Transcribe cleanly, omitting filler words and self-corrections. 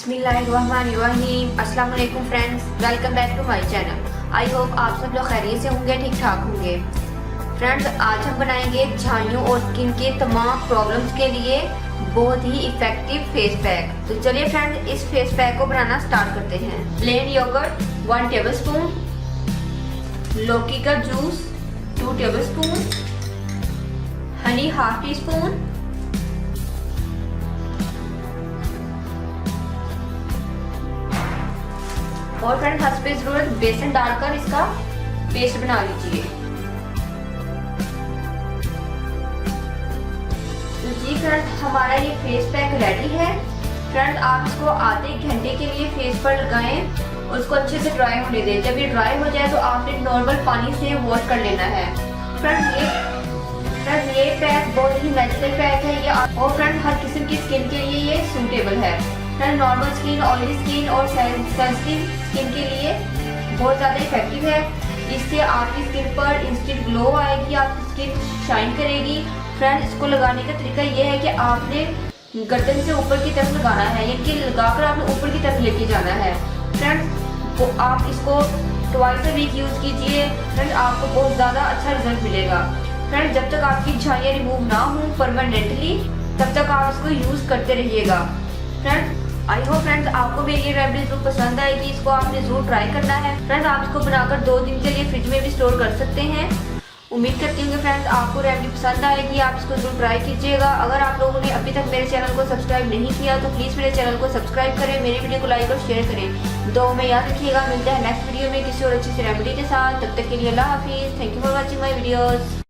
बिस्मिल्लाहिर्रहमानिर्रहीम। अस्सलाम वालेकुम friends, welcome back to my channel. I hope आप सब लोग खैरियत से होंगे, ठीक ठाक होंगे। फ्रेंड्स, आज हम बनाएंगे झाइयों और स्किन के तमाम प्रॉब्लम्स के लिए बहुत ही इफेक्टिव फेस पैक। तो चलिए फ्रेंड्स, इस फेस पैक को बनाना स्टार्ट करते हैं। प्लेन योगर्ट 1 टेबलस्पून, लौकी का juice 2 tablespoon, Honey half tea spoon, और फ्रेंड हंस पे जरूरत बेसन डालकर इसका पेस्ट बना लीजिए। तो जी फ्रेंड, हमारा ये फेस पैक रेडी है। फ्रेंड, आप इसको आधे घंटे के लिए फेस पर लगाएं और उसको अच्छे से ड्राई होने दें। जब ये ड्राई हो जाए तो आपने नॉर्मल पानी से वॉश कर लेना है। फ्रेंड, ये पैक बहुत ही नेचुरल पैक है ये, और फ्रेंड हर किस्म की स्किन के लिए ये सूटेबल है। Friend, normal skin, oily skin और सेंसिटिव स्किन के लिए बहुत ज़्यादा इफेक्टिव है। इससे आपकी स्किन पर इंस्टेंट ग्लो आएगी, आपकी स्किन शाइन करेगी। फ्रेंड, इसको लगाने का तरीका यह है कि आपने गर्दन से ऊपर की तरफ लगाना है, यानी कि लगाकर आपने ऊपर की तरफ लेके जाना है। फ्रेंड, तो आप इसको ट्वाइस अ वीक यूज़ कीजिए। फ्रेंड, आपको बहुत ज़्यादा अच्छा रिजल्ट मिलेगा। फ्रेंड, जब तक आपकी झाइयाँ रिमूव ना हो परमानेंटली, तब तक आप इसको यूज़ करते रहिएगा। फ्रेंड, आई होप फ्रेंड्स आपको भी ये रेमेडी जरूर पसंद आएगी। इसको आपने जरूर ट्राई करना है। फ्रेंड्स, आप इसको बनाकर 2 दिन के लिए फ्रिज में भी स्टोर कर सकते हैं। उम्मीद करती हूँ कि फ्रेंड्स आपको रेमेडी पसंद आएगी, आप इसको जरूर ट्राई कीजिएगा। अगर आप लोगों ने अभी तक मेरे चैनल को सब्सक्राइब नहीं किया तो प्लीज़ मेरे चैनल को सब्सक्राइब करें, मेरी वीडियो को लाइक और शेयर करें। दो में याद रखिएगा, मिलते हैं नेक्स्ट वीडियो में किसी और अच्छी सी रेमेडी के साथ। तब तक के लिए अल्लाह हाफिज़। Thank you for watching my videos.